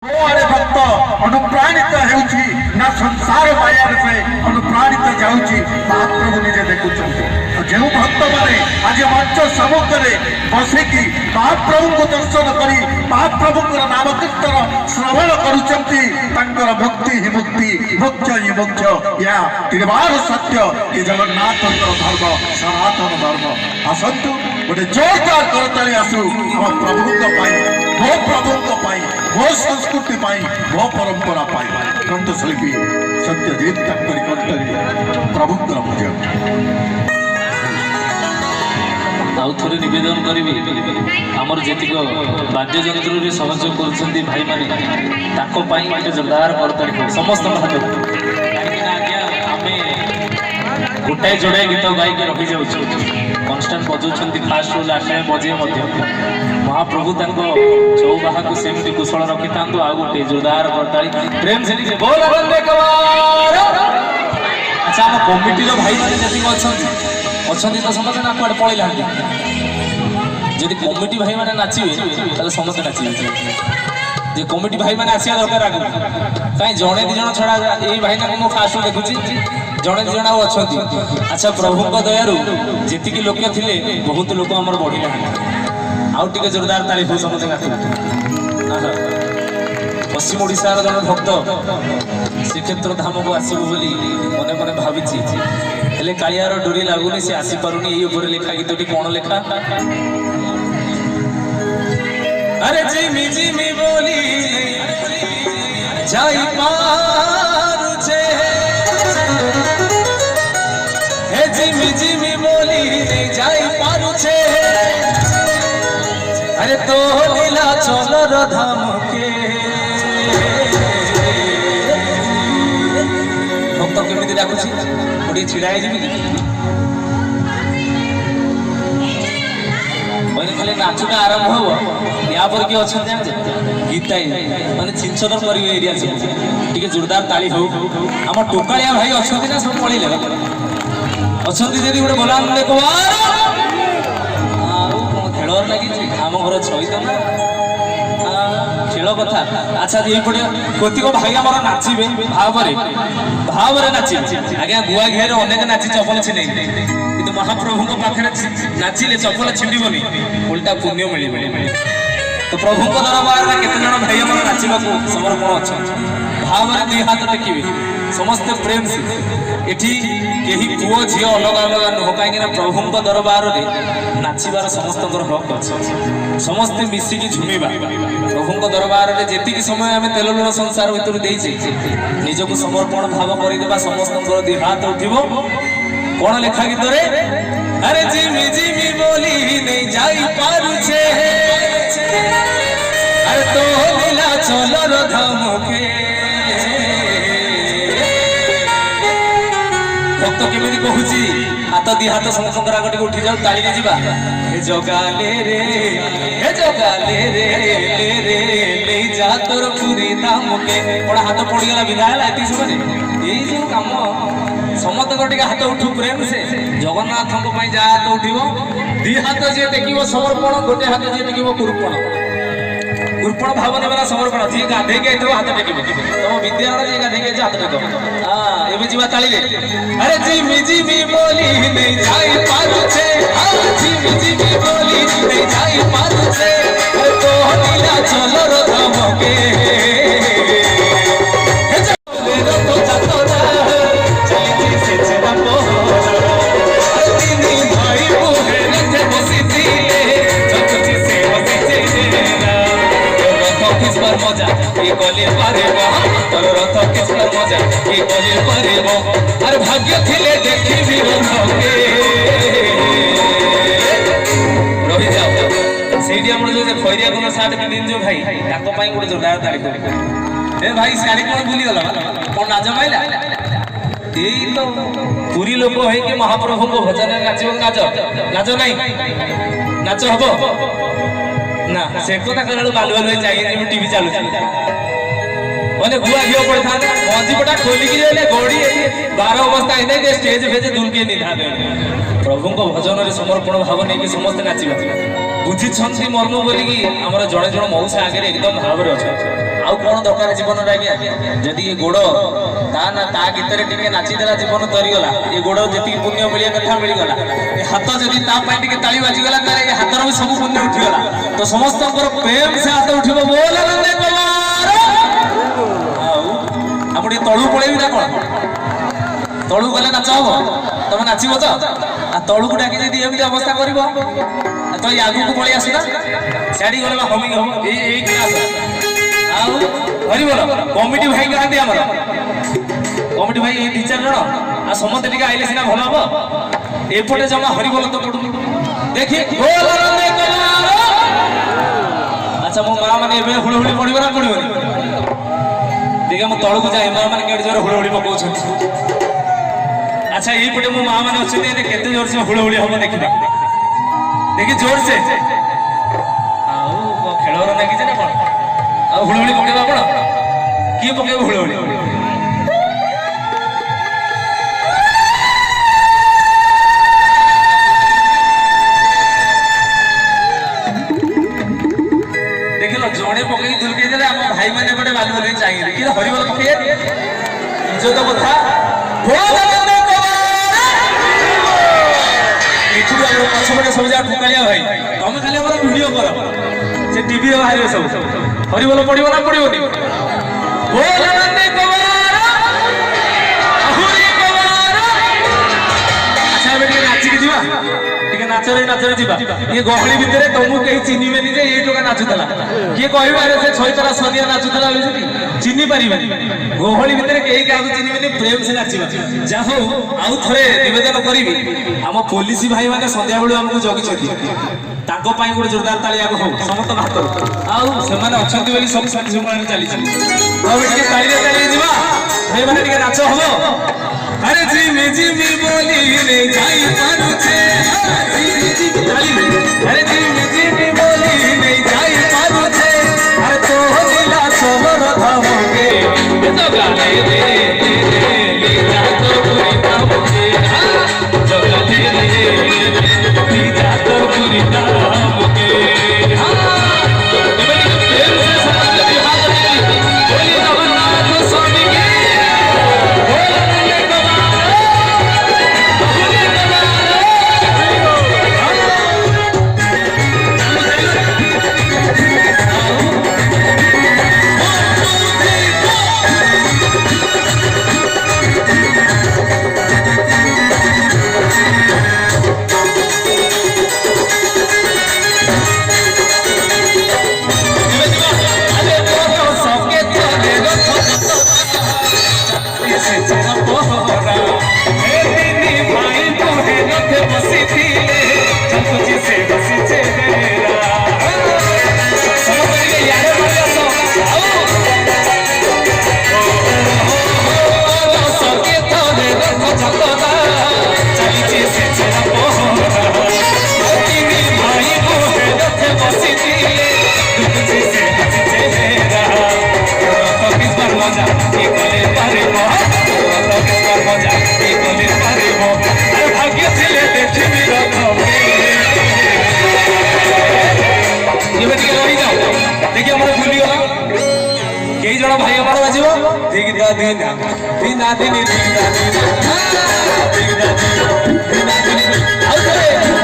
मोरे भक्त अनुप्राणित हेउछि ना संसार मायार से अनुप्राणित जाउछि महाप्रभु निजे देखुछन्ति जो भक्त माने आज मंच सम्मुखरे बसिकी महाप्रभु को दर्शन करी महाप्रभु नाम कीर्तन श्रवण करुछन्ति तांकर भक्ति ही मुक्ति मोक्ष ही मोक्ष या त्रिवार सत्य कि जगन्नाथ धर्म सनातन धर्म आसतु गोटे जोरदार करताली आसु हम प्रभु मो प्रभु मो संस्कृति मो परंपरा कंठशिल्पी सत्यजीत प्रभु पूजा आउ थे नवेदन करी आमर जीक वाद्ययंत्र सहयोग कर भाई मैंने जोरदार करताली समस्त हाथ आम गोटाए जोड़ाए गीत गायक रखी जाऊँ कन्स्टाट बजाऊँ फास्ट रू लास्ट में बजे महाप्रभु चौबाहा को सेमती कुशल रखी था आ गोटे जोरदार करताली प्रेम से लीजिए बोल अच्छा आम कमिटी भाई मैंने अच्छा तो समस्त ना कड़े पलैला जदि कमिटी भाई मैंने नाचे समस्त नाचे जे कमिटी भाई मैंने आसा दरकार आगे कहीं जड़े दिज छड़ा यही भाई ना मुझे फास्ट देखुची जड़े दिज अच्छा अच्छा प्रभु दयारू जी लोक थे बहुत लोक आम बढ़ला आउ टे जोरदार ताली हो समझे पश्चिम ओडिशार जन भक्त श्रीक्षेत्र धाम को आसबू बोली मने मने भावी हेले कालियार डोरी लगुनि से आसीपारुनी ये लेखा गीत कौन लेखा अरे जिमी जिमी बोली जाई पारुछे हे जिमी जिमी बोली जाई पारुछे अरे तो लीला चलर धाम के भक्त केमिति डाकुछि गोटे छिड़ा खाली नाचुटा आरंभ हम या पर किए अच्छा गीताई मैंने छिंचदर कर एरिया टे जोरदार ताली हो आम टोकाया भाई अच्छा ना सब पड़े अच्छा जी गोटे भला खेल लगी आम घर छईत ना खेल कथा अच्छा ये कतिक भाई आम नाचे भाव नाचे आज्ञा गुआ घिर अनेक नाची चपल छिने कि महाप्रभु पाखे नाचिले चपल छिंडबनी उल्टा पुण्य मिल तो प्रभु दरबार में केते जन भाई आम नाचा समर्पण अच्छा भाव दुई हाथ टेकिबे समस्ते प्रेम से एठी केही पुओ झियो अलग अलग नुह कहीं प्रभु दरबार में नाचबार समस्त हक अच्छे समस्ते मिसिकी झुमिबा प्रभु दरबार में जी समय आम तेल लुण संसार भर देचे निजक समर्पण भाव करदेबा समस्त दुई हाथ उठिबो कौन लेखा गीत रे अरे जिमी जिमी बोली नहीं जाई पारुछे अरे तो लीला चलर धाम के भक्त केमिति कहूची हाथ दी हाथ समस्त आगे उठी जाऊ ताली दे जीवा हे जगाले रे ले जा तोर पूरी धाम के बड़ा हाथ पड़ गला विदायला एति समय यही जो काम समस्त टे हाथ उठू प्रेम से जगन्नाथ जा हाथ उठो दी हाथ जी देखो समर्पण गोटे हाथ जी देखो कुर्पण भाव ने समर्पण जी गाधे हाथ टेक तुम विद्यालय जी गाधे हाथ टेक हाँ एवं जीवा ताली अरे जिमी जिमी बोली नहीं जाई पारुछे जिमी जिमी बोली नहीं जाई पारुछे तो लीला चलर धाम के अरे भाग्य थिले देखी भी रही जाओ से जो खैरिया गुण सार्ट पिंधि जो भाई गोटे जोरदार तारीख ए भाई शाढ़ी कौन भूली गला कौन नाच पाइला यही तो पूरी लोक है महाप्रभु को भजन नाच नाच नहीं नाच हम ना से कथा कला बालू बालू चाहिए टीवी चलू मैंने गुआ घी पड़े था मंजीपटा खोलिकी गड़ी 12 अवस्था है स्टेज फेज दुलके नहीं प्रभु को भजन समर्पण भाव नहीं समस्त नाचा बुझी मर्म बोलिकी आम जड़े जड़े मौसा आगे एकदम भाव अच्छा ଆଉ କଣ ଦରକାର ଜୀବନରେ ଆଜ୍ଞା ଯଦି ଏ ଗୋଡ଼ ତା ଗୀତରେ ଟିକେ ନାଚିଦେଲା ଜୀବନ ତରିଗଲା ଏ ଗୋଡ଼ ଯେତିକି ପୁଣ୍ୟ ମିଳିବା କଥା ମିଳିଗଲା ଏ ହାତ ଯଦି ତା ପାଇଁ ଟିକେ ତାଳି ବାଜିଗଲା ତାହେଲେ ଏ ହାତର ବି ସବୁ ପୁଣ୍ୟ ଉଠିଗଲା ତ ସମସ୍ତଙ୍କର ପ୍ରେମ ସେ ହାତ ଉଠିବ ବୋଲ ନନ୍ଦେ କୁମାର ଆଉ ଆପଣ ଟିକେ ତଳୁ ପଳେଇବି ନା କଣ ତଳୁ ଗଲେ ନାଚ ହବ ତମେ ନାଚିବ ତ ଆଉ ତଳୁକୁ ଡାକି ଯଦି ଏମିତି ଅବସ୍ଥା କରିବ ତ ଏଇ ଆଗକୁ ପଳେଇ ଆସୁନା ସିଆଡି ଗଲେ ହମିଂ ହବ ଏଇ କ୍ଲାସ ଆଉ ହରିବଲ କମିଟି ଭାଇ କାହାନ୍ତି ଆମର କମିଟି ଭାଇ ଏଇ 2-4 ଜଣ ଆଉ ସମସ୍ତେ ଟିକେ ଆଇଲେ ସିନା ଭଲ ହବ ଏପଟେ ଜମା ହରିବଲ ତ ପଡୁନି ଦେଖି ଆଚ୍ଛା ମୋ ମା ମାନେ ଏବେ ହୁଳହୁଳି ପଡିବ ନା ପଡିବନି ଦେଖିଆ ମୁଁ ତଳକୁ ଯାଏ ମା ମାନେ କେତେ ଜୋର ହୁଳହୁଳି ପକଉଛନ୍ତି ଆଚ୍ଛା ଏଇପଟେ ମୋ ମା ମାନେ ଅଛନ୍ତି ଏତେ କେତେ ଜୋର ସେ ହୁଳହୁଳି ହବ ଦେଖିବା ଦେଖି ଜୋର ସେ ଆଉ ଖେଳର ଲାଗିছে ନା କଣ ଆଉ ହୁଳହୁଳି ପକେଇବ ଆପଣ କିଏ ପକେଇବ ହୁଳହୁଳି ଦେଖିଲ ଜଣେ ପକେଇ ଦୁଲକେଇ ଦେଲେ ଆମ ଭାଇ ମାନେ ଗୋଟେ ବାଲି ବାଲି ଚାହିଁଲେ କି ହରିବଲ ପକେଇ ଇଜ୍ଜତ କଥା ଏଠୁ ଆମର ପଛପଟେ ସବୁ ଯାକ ଠୁକାଳିଆ ଭାଇ ତମେ ଖାଲି ଆମର ଭିଡିଓ କର ସେ ଟିଭିରେ ବାହାରିବ ସବୁ ହରିବଲ ପଡିବ ନା ପଡିବନି ଆଚ୍ଛା ଏବେ ଟିକେ ନାଚିକି ଯିବା ଟିକେ ନାଚରେ ଯିବା ଇଏ ଗହଳି ଭିତରେ ତମକୁ କେହି ଚିହ୍ନିବେନି ଯେ ଏଇ ଟୋକା ନାଚୁଥିଲା କିଏ କହିବ ଆରେ ସେ ଛଇତରା ସନିଆ ନାଚୁଥିଲା ଚିହ୍ନି ପାରିବେନି ଗହଳି ଭିତରେ କେହି କାହାକୁ ଚିହ୍ନିବେନି ପ୍ରେମ ସେ ନାଚିବା ଯାହା ହଉ ଆଉ ଥରେ ନିବେଦନ କରିବି ଆମ ପୋଲିସ ଭାଇ ମାନେ ସନ୍ଧ୍ୟାବେଳୁ ଆମକୁ ଜଗିଛନ୍ତି ତାଙ୍କ ପାଇଁ ଗୋଟେ ଜୋରଦାର ତାଳିଆକୁ ହଉ ସମସ୍ତଙ୍କ ହାତରୁ ଆଉ ସେମାନେ ଅଛନ୍ତି ବୋଲି ସବୁ ସାଥି ସେମାନେ ଚାଲିଛି ଆଉ ଟିକେ ତାଳିରେ ଯିବା ଭାଇମାନେ ଟିକେ ନାଚ ହବ अरे जिमी जिमी बोली रे जाई पारुछे अरे जिमी जिमी बोली रे जाई पारुछे अरे तो दिला सोहर धामके ये तो गाले रे ले जा तो पूरी धामके जो गाले रे ले जा तो पूरी धामके भाई हमारा बाजिबो दिगदा दिना दिना दिनी दिगदा दिना दिगदा दिना दिना दिनी आउ